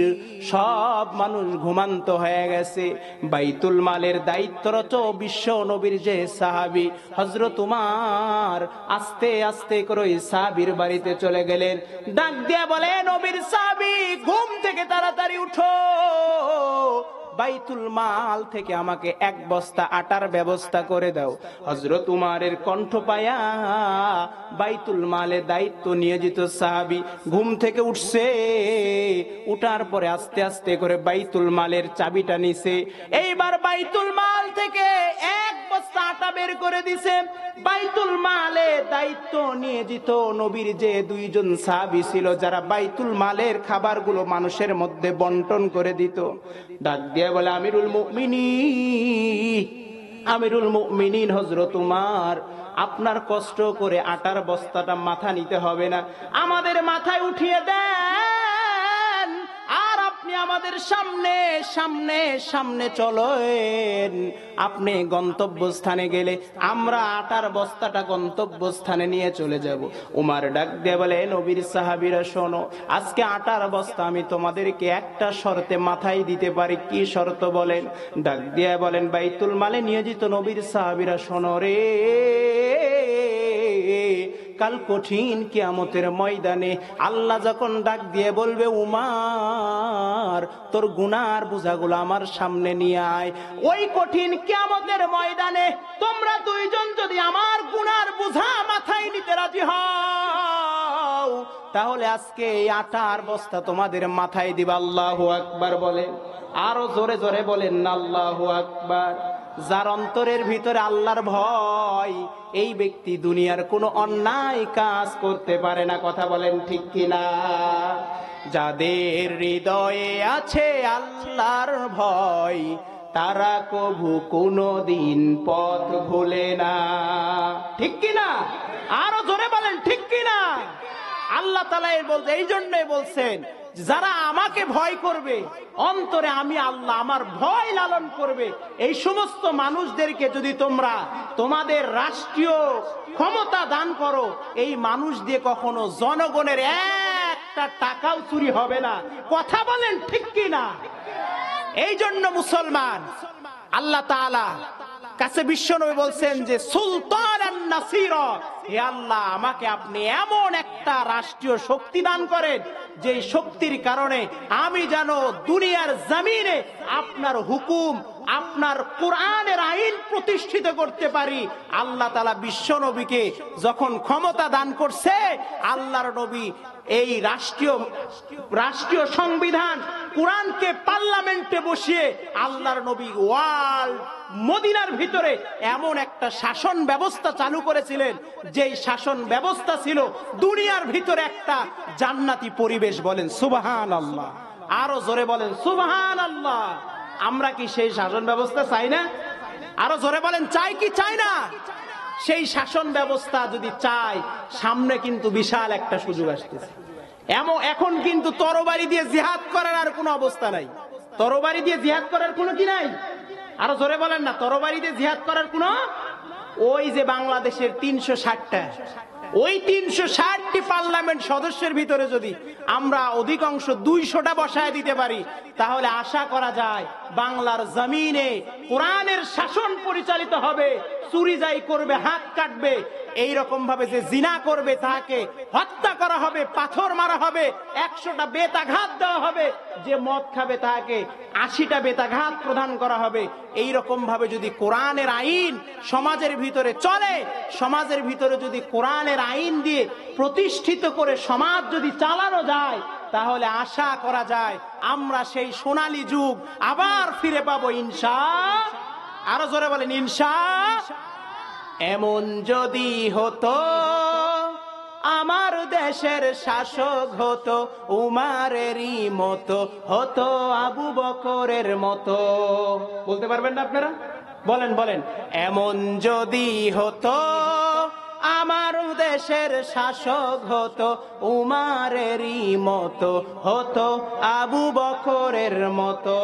সব মানুষ ঘুমান্ত হয়ে গেছে। বাইতুল মালের দায়িত্বরত বিশ্ব নবীর যে সাহাবী হযরত উমর আস্তে আস্তে করে ওই সাহাবীর বাড়িতে চলে গেলেন। ডাক দিয়া বলে, নবীর সাহাবী, ঘুম থেকে তাড়াতাড়ি উঠো, বাইতুল মাল থেকে আমাকে এক বস্তা আটার ব্যবস্থা করে দাও। হযরত উমরের কণ্ঠ পায়া বাইতুল মালের দায়িত্ব নিয়োজিত সাহাবী ঘুম থেকে উঠছে। উঠার পরে আস্তে আস্তে করে বাইতুল মালের চাবিটা নিছে। এইবার বাইতুল মাল থেকে এক বস্তা আটা বের করে দিছে। বাইতুল মালে দায়িত্ব নিয়োজিত নবীর যে দুইজন সাহাবী ছিল, যারা বাইতুল মালের খাবারগুলো মানুষের মধ্যে বন্টন করে দিত, ডাক দিয়ে বলে, আমিরুল মুমিনিন হযরত উমর, আপনার কষ্ট করে আটার বস্তাটা মাথা নিতে হবে না, আমাদের মাথায় উঠিয়ে দেন, আর আপনি আমাদের সামনে সামনে সামনে চলেন। আপনি গন্তব্যস্থানে গেলে আমরা আটার বস্তাটা গন্তব্যস্থানে নিয়ে চলে যাব। উমর ডাক দিয়ে বলে, নবীর সাহাবীরা শোনো, আজকে আটার বস্তা আমি তোমাদেরকে একটা শর্তে মাথায় দিতে পারি। কি শর্ত বলেন? ডাক দিয়ে বলেন, বাইতুল মালে নিয়োজিত নবীর সাহাবীরা শোনো রে, কাল কঠিন কিয়ামতের ময়দানে আল্লাহ যখন ডাক দিয়ে বলবে, উমর তোর গুনার বোঝাগুলো আমার সামনে নিয়ে আয়, ওই কঠিন কিয়ামতের ময়দানে তোমরা দুইজন যদি আমার গুনার বোঝা মাথায় নিতে রাজি হও, তাহলে আজকে এই আটার বস্তা তোমাদের মাথায় দিবা। আল্লাহু আকবার বলেন, আরো জোরে জোরে বলেন না আল্লাহু আকবার। যার অন্তরের ভিতরে আল্লাহর ভয়, এই ব্যক্তি দুনিয়ার কোনো অন্যায় কাজ করতে পারে না। কথা বলেন ঠিক কিনা? যাদের হৃদয়ে আছে আল্লাহর ভয়, তারা কভু কোনোদিন পথ ভুলে না। ঠিক কিনা? আরো জোরে বলেন ঠিক কিনা? আল্লাহ তাআলা এই জন্যই বলছেন, যারা আমাকে ভয় করবে, অন্তরে আমি আল্লাহ আমার ভয় লালন করবে, এই সমস্ত মানুষদেরকে যদি তোমরা তোমাদের রাষ্ট্রীয় ক্ষমতা দান করো, এই মানুষ দিয়ে কখনো জনগণের একটা টাকাও চুরি হবে না। কথা বলেন ঠিক কিনা? এই জন্য মুসলমান আল্লাহ তাআলা কাছে বিশ্বনবী বলছেন যে, সুলতানান নাসিরা, হে আল্লাহ আমাকে আপনি এমন একটা রাষ্ট্রীয় শক্তি দান করেন, যে শক্তির কারণে আমি যেন দুনিয়ার জমিনে আপনার হুকুম, আপনার কোরআনের আইন প্রতিষ্ঠিত করতে পারি। আল্লাহ তাআলা বিশ্বনবীকে যখন ক্ষমতা দান করছে, আল্লাহর নবী এই রাষ্ট্রীয় সংবিধান কোরআনকে পার্লামেন্টে বসিয়ে আল্লাহর নবী ওয়ার্ল্ড মদিনার ভিতরে এমন একটা শাসন ব্যবস্থা চালু করেছিলেন, যেই শাসন ব্যবস্থা ছিল দুনিয়ার ভিতরে একটা জান্নাতি পরিবেশ। বলেন সুবহানাল্লাহ। আরো জোরে বলেন সুবহানাল্লাহ। আমরা কি সেই শাসন ব্যবস্থা চাই না? আরো জোরে বলেন, চাই কি চাই না? সেই শাসন ব্যবস্থা যদি চাই, সামনে কিন্তু বিশাল একটা সুযোগ আসতেছে। এখন কিন্তু তরবারি দিয়ে জিহাদ করার আর কোনো অবস্থা নাই। তরবারি দিয়ে জিহাদ করার কোনো কি নাই? আরো জোরে বলেন না, তরবারি দিয়ে জিহাদ করার কোনো, ওই যে বাংলাদেশের 360টা, ওই 360টি পার্লামেন্ট সদস্যের ভিতরে যদি আমরা অধিকাংশ 200টা বসায় দিতে পারি, তাহলে আশা করা যায় বাংলার জমিনে কোরআনের শাসন পরিচালিত হবে। চুরি যাই করবে হাত কাটবে, এই রকম ভাবে যে জিনা করবে তাকে হত্যা করা হবে, পাথর মারা হবে, 100টা বেতাঘাত দেওয়া হবে, যে মদ খাবে তাকে 80টা বেতাঘাত প্রদান করা হবে। এই রকম ভাবে যদি কোরআনের আইন সমাজের ভিতরে চলে, সমাজের ভিতরে যদি কোরআনের আইন দিয়ে প্রতিষ্ঠিত করে সমাজ যদি চালানো যায়, তাহলে আশা করা যায় আমরা সেই সোনালী যুগ আবার ফিরে পাবো ইনশাআল্লাহ। আরো জোরে বলেন ইনশাআল্লাহ। এমন যদি হতো আমার দেশের শাসক হতো উমারেরই মতো, হতো আবু বকরের মতো। বলতে পারবেন না আপনারা? বলেন বলেন। এমন যদি হতো আমার দেশের শাসক হতো উমারেরই মতো, হতো আবু বকরের মতো।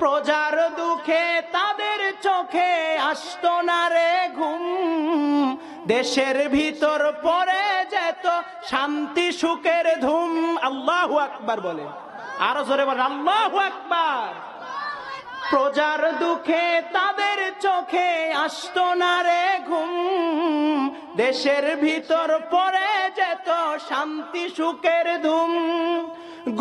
প্রজার দুঃখে তাদের চোখে আসতো না রে ঘুম, দেশের ভিতর পড়ে যেত শান্তি সুখের ধুম। আল্লাহু আকবার বলে। আরো জোরে বলেন আল্লাহু আকবার। প্রজার দুঃখে তাদের চোখে আসতো না রে ঘুম, দেশের ভিতর পড়ে যেত শান্তি সুখের ধুম।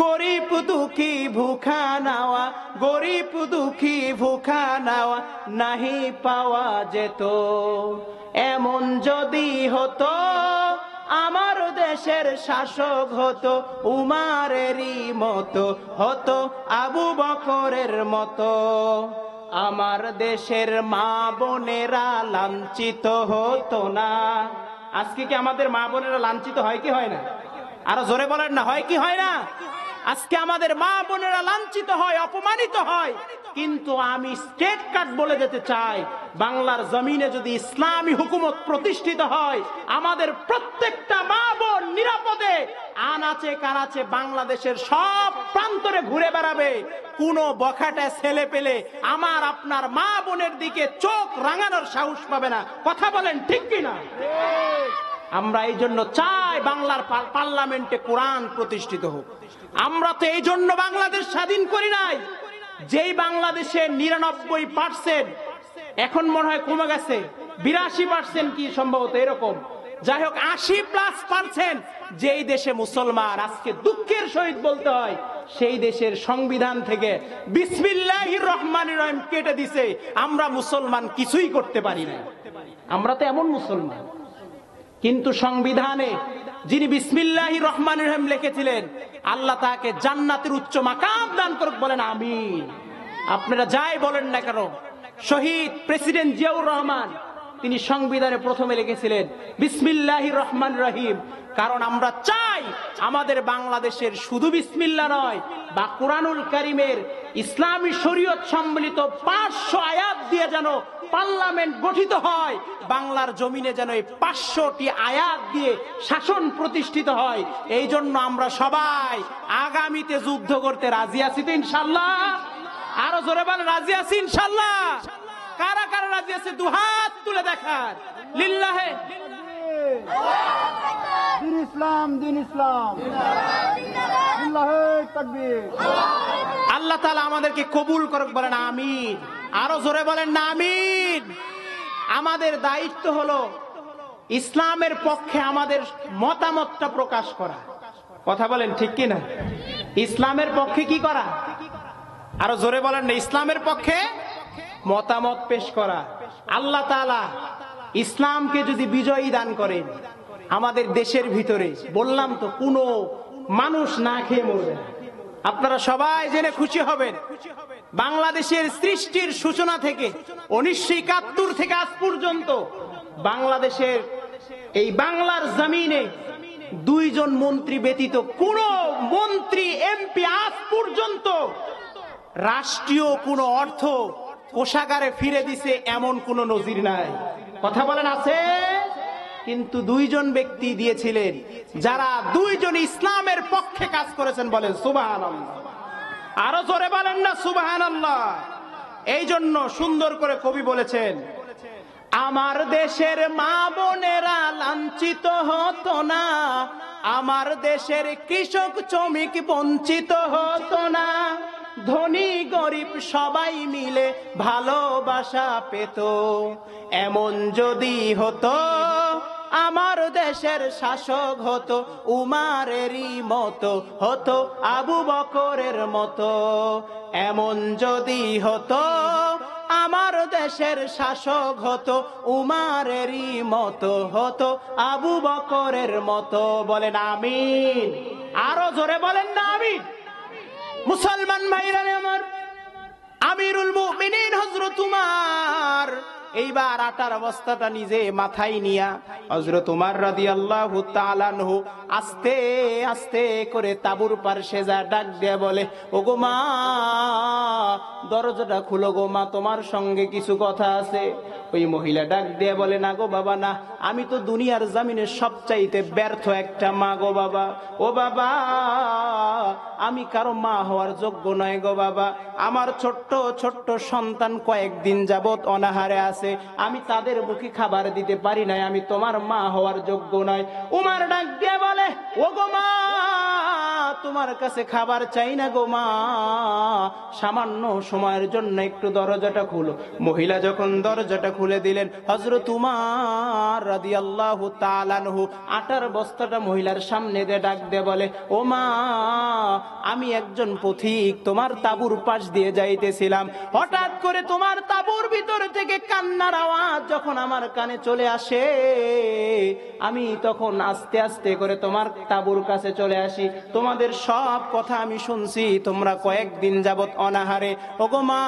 গরিব দুঃখী ভুখা নাওয়া, গরিব দুঃখী ভুখা নাওয়া নাহি পাওয়া যেত। এমন যদি হতো আমার দেশের শাসক হতো উমারেরই মতো, হতো আবু বকরের মতো। আমার দেশের মা বোনেরা লাঞ্ছিত হতো না। আজকে কি আমাদের মা বোনেরা লাঞ্ছিত হয় কি হয় না? আরো জোরে বলেন না, হয় কি হয় না? আজকে আমাদের মা বোনেরা লাঞ্ছিত হয়, অপমানিত হয়। কিন্তু আমি স্টেট কাট বলে যেতে চাই, বাংলার জমিনে যদি ইসলামী হুকুমত প্রতিষ্ঠিত হয়, আমাদের প্রত্যেকটা মা বোন নিরাপদে আনাচে কানাচে বাংলাদেশের সব প্রান্তরে ঘুরে বেড়াবে। কোন বখাটে ছেলে পেলে আমার আপনার মা বোনের দিকে চোখ রাঙানোর সাহস পাবে না। কথা বলেন ঠিক কিনা? আমরা এই জন্য চাই বাংলার পার্লামেন্টে কোরআন প্রতিষ্ঠিত হোক। আমরা তো এই জন্য বাংলাদেশ স্বাধীন করি নাই। যেই বাংলাদেশে ৯৯%, এখন মনে হয় কমে গেছে, ৮২% কি সম্ভবত এরকম, যাই হোক ৮০+% যেই দেশে মুসলমান, আজকে দুঃখের সহিত বলতে হয় সেই দেশের সংবিধান থেকে বিসমিল্লাহির রহমানির রহিম কেটে দিছে। আমরা মুসলমান কিছুই করতে পারি না। আমরা তো এমন মুসলমান, কিন্তু সংবিধানে যিনি বিসমিল্লাহির রহমানির রহিম লিখেছিলেন, আল্লাহ তাকে জান্নাতের উচ্চ মাকাম দান করুক, বলেন আমিন। আপনারা যাই বলেন না কেন, শহীদ প্রেসিডেন্ট জিয়াউর রহমান তিনি সংবিধানে প্রথমে লিখেছিলেন বিসমিল্লাহির রহমানির রহিম। কারণ আমরা চাই আমাদের বাংলাদেশের শুধু বিসমিল্লাহ নয়, বা কোরআনুল কারীমের ইসলামী শরীয়ত সম্মিলিত 500 আয়াত দিয়ে যেন পার্লামেন্ট গঠিত হয়, বাংলার জমিনে যেন এই 500টি আয়াত দিয়ে শাসন প্রতিষ্ঠিত হয়। এই জন্য আমরা সবাই আগামীতে যুদ্ধ করতে রাজি আছি তো ইনশাআল্লাহ? আরো জোরে বলেন রাজি আছি ইনশাআল্লাহ? কারা কারা রাজি আছে দুহাত তুলে দেখান। লিল্লাহে দিন ইসলাম, দিন ইসলাম, লিল্লাহে তাকবীর। আল্লাহ তাআলা আমাদেরকে কবুল করুক, বলেন আমিন। আরো জোরে বলেন না আমিন। আমাদের দায়িত্ব হলো ইসলামের পক্ষে আমাদের মতামতটা প্রকাশ করা। কথা বলেন ঠিক কি না? ইসলামের পক্ষে কি করা? আরো জোরে বলেন না, ইসলামের পক্ষে মতামত পেশ করা। আল্লাহ তাআলা ইসলামকে যদি বিজয়ী দান করেন আমাদের দেশের ভিতরে, বললাম তো কোনো মানুষ না খেয়ে মরবে না। আপনারা সবাই জেনে খুশি হবেন, বাংলাদেশের সৃষ্টির সূচনা থেকে 1971 থেকে আজ পর্যন্ত বাংলাদেশের এই বাংলার জমিনে 2 জন মন্ত্রী ব্যতীত কোন মন্ত্রী এমপি আজ পর্যন্ত রাষ্ট্রীয় কোন অর্থ কোষাগারে ফিরে দিছে এমন কোন নজির নাই। কথা বলেন আছে? কিন্তু 2 জন ব্যক্তি দিয়েছিলেন, যারা 2 জন ইসলামের পক্ষে কাজ করেছেন। বলেন সুবহানাল্লাহ। আরো জোরে বলেন না সুবহানাল্লাহ। এই জন্য সুন্দর করে কবি বলেছেন, আমার দেশের মা বোনেরা লাঞ্ছিত হতো না, আমার দেশের কৃষক শ্রমিক বঞ্চিত হতো না, ধনী গরিব সবাই মিলে ভালোবাসা পেত। এমন যদি হতো আমার দেশের শাসক হতো উমারেরই মতো, হতো আবু বকরের মতো। এমন যদি হতো আমার দেশের শাসক হতো উমারেরই মতো, হতো আবু বকরের মতো। বলেন আমিন। আরো জোরে বলেন না আমিন। মুসলমান ভাইরা আমার, আমিরুল মুমিনিন হযরত উমর এইবার আটার অবস্থাটা নিজে মাথায় নিয়া হযরত উমর রাদিয়াল্লাহু তাআলা আনহু আস্তে আস্তে করে তাবুর পাশে যা ডাক দিয়ে বলে, ওগো মা দরজাটা খুলো গো মা, তোমার সঙ্গে কিছু কথা আছে। ওই মহিলা ডাক দিয়ে বলে, না গো বাবা না, আমি তো দুনিয়ার জমিনে সবচাইতে ব্যর্থ একটা মা গো বাবা। ও বাবা, আমি কারো মা হওয়ার যোগ্য নয় গো বাবা। আমার ছোট্ট ছোট্ট সন্তান কয়েকদিন যাবত অনাহারে আছে, আমি তাদের মুখে খাবার দিতে পারি নাই, আমি তোমার মা হওয়ার যোগ্য নয়। উমর ডাক দিয়ে বলে, ও গো মা তোমার কাছে খাবার চাই না গো মা, সামান্য সময়ের জন্য একটু দরজাটা খুলো। মহিলা যখন দরজাটা খুলে দিলেন, হযরত উমর রাদিয়াল্লাহু তাআলা আনহু আটার বস্তাটা মহিলার সামনে দিয়ে ডাক দিয়ে বলে, ও মা, আমি একজন পথিক তোমার তাঁবুর পাশ দিয়ে যাইতেছিলাম, হঠাৎ করে তোমার তাঁবুর ভিতর থেকে কান্নার আওয়াজ যখন আমার কানে চলে আসে, আমি তখন আস্তে আস্তে করে তোমার তাঁবুর কাছে চলে আসি। তোমাদের সব কথা আমি শুনছি, তোমরা কয়েকদিন যাবত অনাহারে। ওগো মা,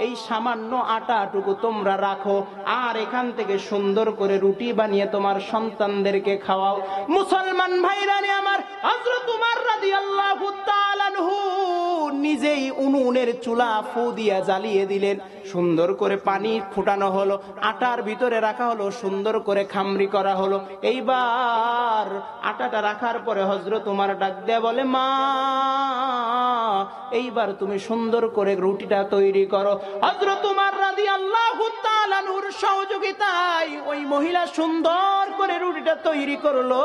এই সামান্য আটাটুকু তোমরা রাখো, আর এখান থেকে সুন্দর করে রুটি বানিয়ে তোমার সন্তানদেরকে খাওয়াও। মুসলমান ভাইরানি আমার, হযরত উমর রাদিয়াল্লাহু তাআলা আনহু নিজেই উনুনের চুলা ফু দিয়া জ্বালিয়ে দিলেন। সুন্দর করে পানি ফুটানো হলো, আটার ভিতরে রাখা হলো, সুন্দর করে খামরি করা হলো। এইবার আটাটা রাখার পরে হযরত উমর ডাক দেয়া বলে, মা, এইবার তুমি সুন্দর করে রুটিটা তৈরি করো। হযরত উমর রাদিয়াল্লাহু তাআলা আনহুর সহযোগিতায় ওই মহিলা সুন্দর করে রুটিটা তৈরি করলো।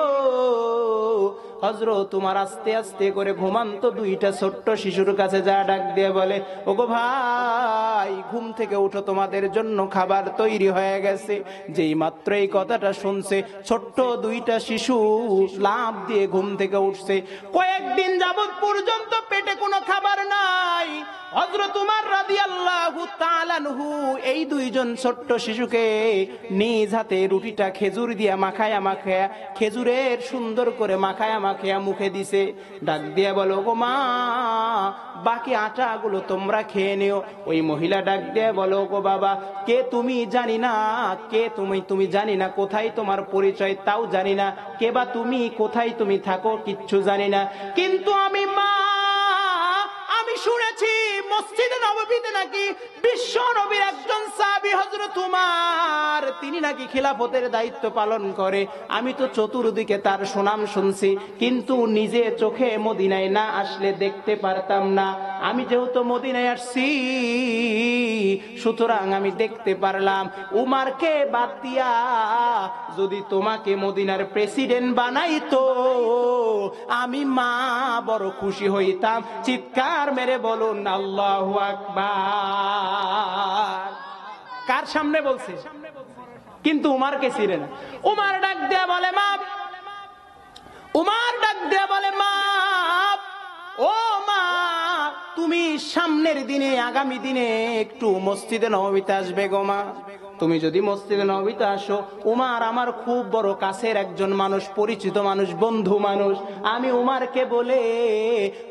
হযরত উমর আস্তে আস্তে করে ঘুমান্ত দুইটা ছোট্ট শিশুর কাছে যা ডাক দিয়ে বলে, ওগো ভাই, ঘুম থেকে উঠো, তোমাদের জন্য খাবার তৈরি হয়ে গেছে। যেই মাত্র এই কথাটা শুনছে, ছোট্ট দুইটা শিশু লাফ দিয়ে ঘুম থেকে উঠছে। কয়েকদিন যাবত পর্যন্ত পেটে কোনো খাবার নাই। হযরত উমর রাদিয়াল্লাহু তাআলা আনহু এই দুইজন ছোট্ট শিশুকে নিজ হাতে রুটিটা খেজুর দিয়া মাখায়া মাখায়া, খেজুরের সুন্দর করে মাখায়া মাখায়া মুখে দিছে। ডাক দিয়া বলো, গো মা, বাকি আটাগুলো তোমরা খেয়ে নিও। ওই মহিলা ডাক দিয়া বলো, গো বাবা, কে তুমি জানি না, কে তুমি জানি না, কোথায় তোমার পরিচয় তাও জানি না, কে বা তুমি, কোথায় তুমি থাকো কিচ্ছু জানি না, কিন্তু আমি মা, আমি শুনেছি মসজিদে নববীতে নাকি বিশ্ব নবীর একজন সাহাবী হযরত উমর, তিনি নাকি খিলাফতের দায়িত্ব পালন করে। আমি তো চতুর্দিকে তার সুনাম শুনছি, কিন্তু নিজে চোখে মদিনায় না আসলে দেখতে পারতাম না। আমি যেহেতু মদিনায় আসছি, সুতরাং আমি দেখতে পারলাম। উমরকে বাদ দিয়া যদি তোমাকে মদিনার প্রেসিডেন্ট বানাইতো, আমি মা বড় খুশি হইতাম। চিৎকার মেরে বলুন আল্লাহু আকবার। কার সামনে বলছে? কিন্তু উমরকে ছিলেন। উমর ডাক দেয়া বলে, মা, উমর ডাক দেয়া বলে, মা, ও মা, তুমি সামনের দিনে, আগামী দিনে একটু মসজিদে নববীতে আসবে গো মা। তুমি যদি মসজিদে নববীতে আসো, উমর আমার খুব বড় কাছের একজন মানুষ, পরিচিত মানুষ, বন্ধু মানুষ। আমি উমরকে বলে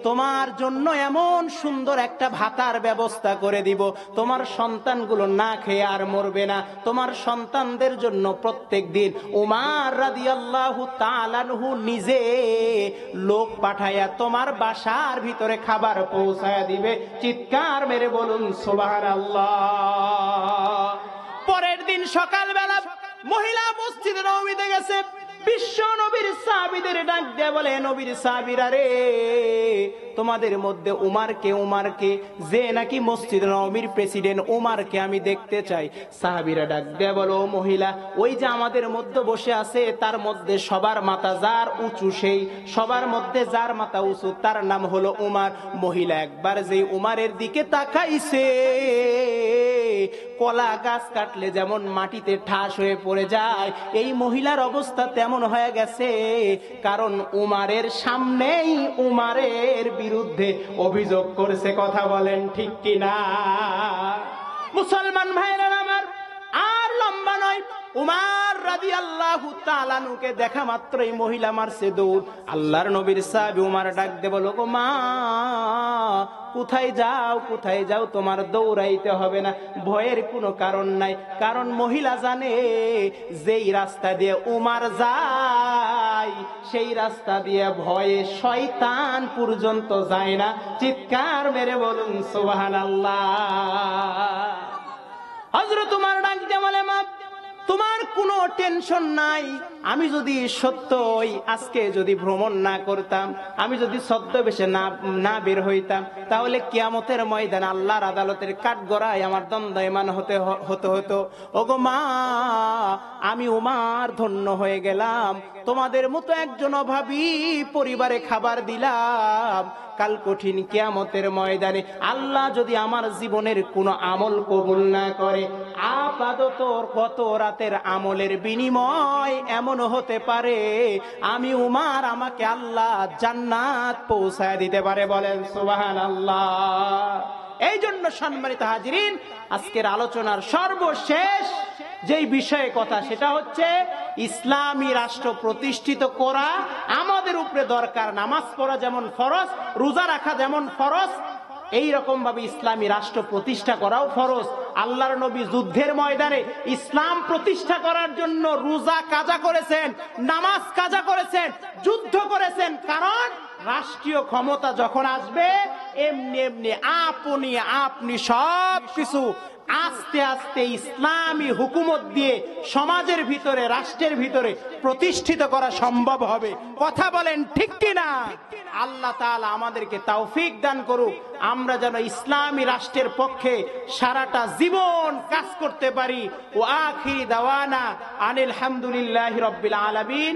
তোমার জন্য এমন সুন্দর একটা ভাতার ব্যবস্থা করে দিব, তোমার সন্তানগুলো না খেয়ে আর মরবে না। তোমার সন্তানদের জন্য প্রত্যেক দিন উমর রাদিয়াল্লাহু তাআলা আনহু নিজে লোক পাঠায়া তোমার বাসার ভিতরে খাবার পৌঁছায়া দিবে। চিৎকার মেরে বলুন সুবহানাল্লাহ। পরের দিন সকালবেলা মহিলা মসজিদে নববীতে গেছে। বিশ্ব নবীর সাহাবীদের ডাক দিয়ে বলে, নবীর সাহাবীরা রে, তোমাদের মধ্যে উমরকে যে নাকি মসজিদ নববীর প্রেসিডেন্ট, উমরকে আমি দেখতে চাই। সাহাবীরা ডাক দিয়ে বলো, মহিলা, ওই যে আমাদের মধ্যে বসে আছে, তার মধ্যে সবার মাথা যার উঁচু, সেই সবার মধ্যে যার মাথা উঁচু তার নাম হলো উমর। মহিলা একবার যে উমরের দিকে তাকাইছে, কলা গাছ কাটলে যেমন মাটিতে ঠাস হয়ে পড়ে যায়, এই মহিলার অবস্থা তেমন হয়ে গেছে। কারণ উমরের সামনেই উমরের বিরুদ্ধে অভিযোগ করেছে। কথা বলেন ঠিক কিনা? মুসলমান ভাইরা আমার, আর লম্বা নয়, উমর রাদিয়াল্লাহু তাআলা আনহুকে দেখা মাত্রই মহিলা মারছে দৌড়। আল্লাহর নবীর সাহাবী উমর ডাক দে বলো, গো মা, কোথায় যাও, কোথায় যাও, তোমার দৌড়াইতে হবে না, ভয়ের কোনো কারণ নাই। কারণ মহিলা জানে যেই রাস্তা দিয়ে উমর যায়, সেই রাস্তা দিয়ে ভয়ে শয়তান পর্যন্ত যায় না। চিৎকার মেরে বলুন সুবহানাল্লাহ। হযরত উমর ডাক দিয়ে বলে, মা, তোমার কোনো টেনশন নাই, আমি যদি সত্যই আজকে যদি ভ্রমণ না করতাম, আমি যদি ছদ্মবেশে না বের হইতাম, তাহলে কিয়ামতের ময়দানে আল্লাহর আদালতের কাঠগড়ায় আমার দণ্ডায়মান হতো। ওগো মা, আমি উমার ধন্য হয়ে গেলাম, তোমাদের মতো একজন অভাবী পরিবারে খাবার দিলাম। কাল কঠিন কিয়ামতের ময়দানে আল্লাহ যদি আমার জীবনের কোনো আমল কবুল না করে, আপাতত গত রাতের আমলের বিনিময় এমন হতে পারে আমি উমার, আমাকে আল্লাহ জান্নাত পৌঁছায় দিতে পারে। বলেন সুবহানাল্লাহ। এই জন্য সম্মানিত হাজিরিন, আজকের আলোচনার সর্বশেষ যেই বিষয়ে কথা, সেটা হচ্ছে ইসলামী রাষ্ট্র প্রতিষ্ঠিত করা আমাদের উপরে দরকার। নামাজ পড়া যেমন ফরজ, রোজা রাখা যেমন ফরজ, এই রকম ভাবে ইসলামী রাষ্ট্র প্রতিষ্ঠা করাও ফরজ। আল্লাহর নবী যুদ্ধের ময়দানে ইসলাম প্রতিষ্ঠা করার জন্য রোজা কাজা করেছেন, নামাজ কাজা করেছেন, যুদ্ধ করেছেন। কারণ রাষ্ট্রীয় ক্ষমতা যখন আসবে, এমনি এমনি আপনি সব কিছু আস্তে আস্তে ইসলামী হুকুমত দিয়ে সমাজের ভিতরে, রাষ্ট্রের ভিতরে প্রতিষ্ঠিত করা সম্ভব হবে। কথা বলেন ঠিক কিনা? আল্লাহ তাআলা আমাদেরকে তৌফিক দান করুক, আমরা যেন ইসলামী রাষ্ট্রের পক্ষে সারাটা জীবন কাজ করতে পারি। ওয়া আখিরি দাওয়ানা আনিল হামদুলিল্লাহি রাব্বিল আলামিন।